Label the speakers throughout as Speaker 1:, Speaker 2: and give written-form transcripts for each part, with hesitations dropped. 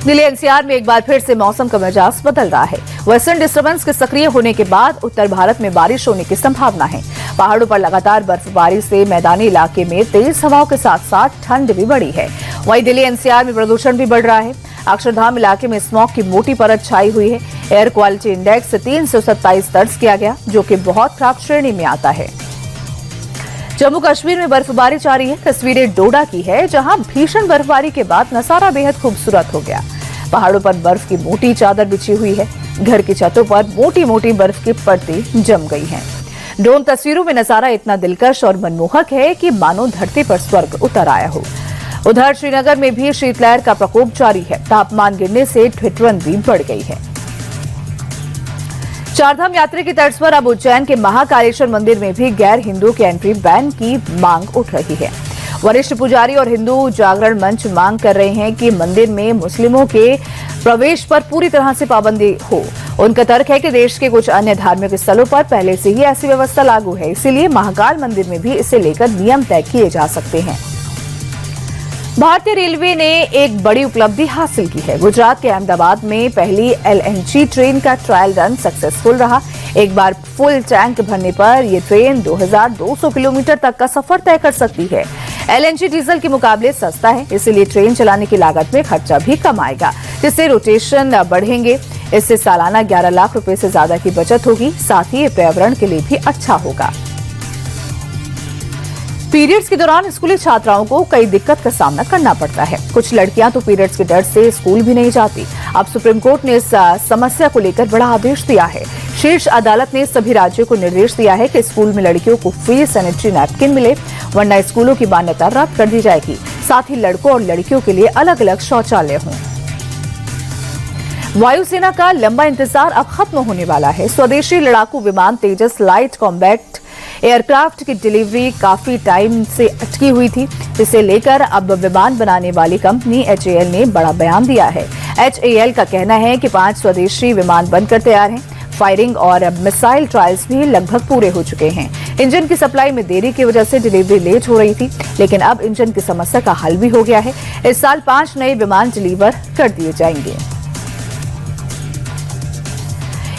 Speaker 1: Delhi NCR में एक बार फिर से मौसम का मिजाज बदल रहा है। वेस्टर्न डिस्टर्बेंस के सक्रिय होने के बाद उत्तर भारत में बारिश होने की संभावना है। पहाड़ों पर लगातार बर्फबारी से मैदानी इलाके में तेज हवाओं के साथ साथ ठंड भी बढ़ी है। वहीं दिल्ली एनसीआर में प्रदूषण भी बढ़ रहा है। अक्षरधाम इलाके में स्मॉग की मोटी परत छाई हुई है। एयर क्वालिटी इंडेक्स 327 दर्ज किया गया, जो कि बहुत खराब श्रेणी में आता है। जम्मू कश्मीर में बर्फबारी जारी है। तस्वीरें डोडा की है, जहां भीषण बर्फबारी के बाद नजारा बेहद खूबसूरत हो गया। पहाड़ों पर बर्फ की मोटी चादर बिछी हुई है। घर की छतों पर मोटी मोटी बर्फ की परतें जम गई हैं। ड्रोन तस्वीरों में नजारा इतना दिलकश और मनमोहक है कि मानो धरती पर स्वर्ग उतर आया हो। उधर श्रीनगर में भी शीतलहर का प्रकोप जारी है। तापमान गिरने से ठिठुरन भी बढ़ गई है। चारधाम यात्रा की तर्ज पर अब उज्जैन के महाकालेश्वर मंदिर में भी गैर हिंदुओं के एंट्री बैन की मांग उठ रही है। वरिष्ठ पुजारी और हिंदू जागरण मंच मांग कर रहे हैं कि मंदिर में मुस्लिमों के प्रवेश पर पूरी तरह से पाबंदी हो। उनका तर्क है कि देश के कुछ अन्य धार्मिक स्थलों पर पहले से ही ऐसी व्यवस्था लागू है, इसीलिए महाकाल मंदिर में भी इसे लेकर नियम तय किए जा सकते हैं। भारतीय रेलवे ने एक बड़ी उपलब्धि हासिल की है। गुजरात के अहमदाबाद में पहली एलएनजी ट्रेन का ट्रायल रन सक्सेसफुल रहा। एक बार फुल टैंक भरने पर यह ट्रेन 2200 किलोमीटर तक का सफर तय कर सकती है। एलएनजी डीजल के मुकाबले सस्ता है, इसलिए ट्रेन चलाने की लागत में खर्चा भी कम आएगा, जिससे रोटेशन बढ़ेंगे। इससे सालाना 11 लाख रुपए से ज्यादा की बचत होगी। साथ ही ये पर्यावरण के लिए भी अच्छा होगा। पीरियड्स के दौरान स्कूली छात्राओं को कई दिक्कत का सामना करना पड़ता है। कुछ लड़कियां तो पीरियड्स के डर से स्कूल भी नहीं जाती। अब सुप्रीम कोर्ट ने इस समस्या को लेकर बड़ा आदेश दिया है। शीर्ष अदालत ने सभी राज्यों को निर्देश दिया है कि स्कूल में लड़कियों को फ्री सैनिटरी नैपकिन मिले, वरना स्कूलों की मान्यता रद्द कर दी जाएगी। साथ ही लड़कों और लड़कियों के लिए अलग अलग शौचालय हों। वायुसेना का लंबा इंतजार अब खत्म होने वाला है। स्वदेशी लड़ाकू विमान तेजस लाइट कॉम्बैट एयरक्राफ्ट की डिलीवरी काफी टाइम से अटकी हुई थी, जिसे लेकर अब विमान बनाने वाली कंपनी HAL ने बड़ा बयान दिया है। HAL का कहना है कि 5 स्वदेशी विमान बनकर तैयार हैं। फायरिंग और मिसाइल ट्रायल्स भी लगभग पूरे हो चुके हैं। इंजन की सप्लाई में देरी की वजह से डिलीवरी लेट हो रही थी, लेकिन अब इंजन की समस्या का हल भी हो गया है। इस साल 5 नए विमान डिलीवर कर दिए जाएंगे।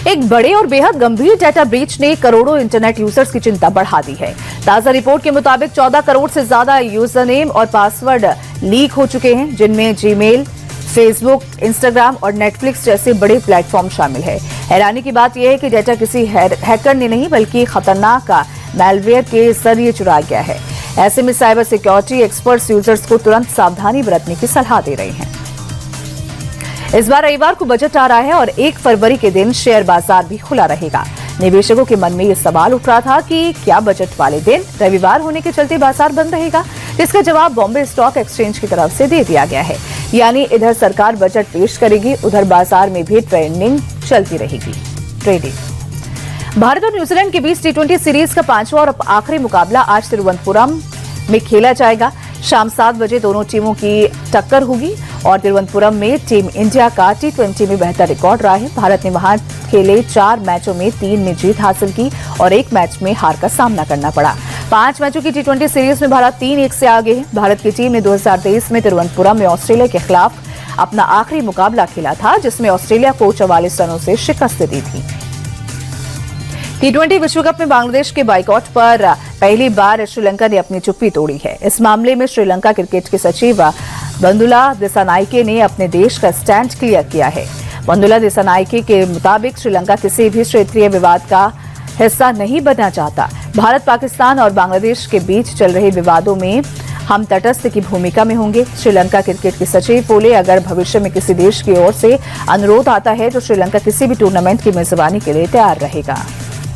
Speaker 1: एक बड़े और बेहद गंभीर डेटा ब्रीच ने करोड़ों इंटरनेट यूजर्स की चिंता बढ़ा दी है। ताजा रिपोर्ट के मुताबिक 14 करोड़ से ज्यादा यूजर नेम और पासवर्ड लीक हो चुके हैं, जिनमें जीमेल, फेसबुक, इंस्टाग्राम और नेटफ्लिक्स जैसे बड़े प्लेटफॉर्म शामिल है। हैरानी की बात यह है कि डेटा किसी हैकर ने नहीं, बल्कि खतरनाक मैलवेयर के जरिए चुराया गया है। ऐसे में साइबर सिक्योरिटी एक्सपर्ट्स यूजर्स को तुरंत सावधानी बरतने की सलाह दे रहे हैं। इस बार रविवार को बजट आ रहा है और 1 फरवरी के दिन शेयर बाजार भी खुला रहेगा। निवेशकों के मन में ये सवाल उठ रहा था कि क्या बजट वाले दिन रविवार होने के चलते बाजार बंद रहेगा, जिसका जवाब बॉम्बे स्टॉक एक्सचेंज की तरफ से दे दिया गया है। यानी इधर सरकार बजट पेश करेगी, उधर बाजार में भी ट्रेडिंग चलती रहेगी। भारत और न्यूजीलैंड के बीच T20 सीरीज का 5वां और आखिरी मुकाबला आज तिरुवनंतपुरम में खेला जाएगा। शाम 7 बजे दोनों टीमों की टक्कर होगी और तिरुवनंतपुरम में टीम इंडिया का T20 में बेहतर रिकॉर्ड रहा है। भारत ने वहां खेले 4 मैचों में 3 में जीत हासिल की और 1 मैच में हार का सामना करना पड़ा। 5 मैचों की T20 सीरीज में भारत 3-1 से आगे है। भारत की टीम ने 2023 में तिरुवनंतपुरम में ऑस्ट्रेलिया के खिलाफ अपना आखिरी मुकाबला खेला था, जिसमें ऑस्ट्रेलिया को 44 रनों से शिकस्त दी थी। T20 विश्व कप में बांग्लादेश के बाइकॉट पर पहली बार श्रीलंका ने अपनी चुप्पी तोड़ी है। इस मामले में श्रीलंका क्रिकेट के सचिव बंदुला दिसानाइके ने अपने देश का स्टैंड क्लियर किया है। बंदुला दिसानाइके के मुताबिक श्रीलंका किसी भी क्षेत्रीय विवाद का हिस्सा नहीं बनना चाहता। भारत, पाकिस्तान और बांग्लादेश के बीच चल रहे विवादों में हम तटस्थ की भूमिका में होंगे। श्रीलंका क्रिकेट के सचिव बोले, अगर भविष्य में किसी देश की ओर से अनुरोध आता है तो श्रीलंका किसी भी टूर्नामेंट की मेजबानी के लिए तैयार रहेगा।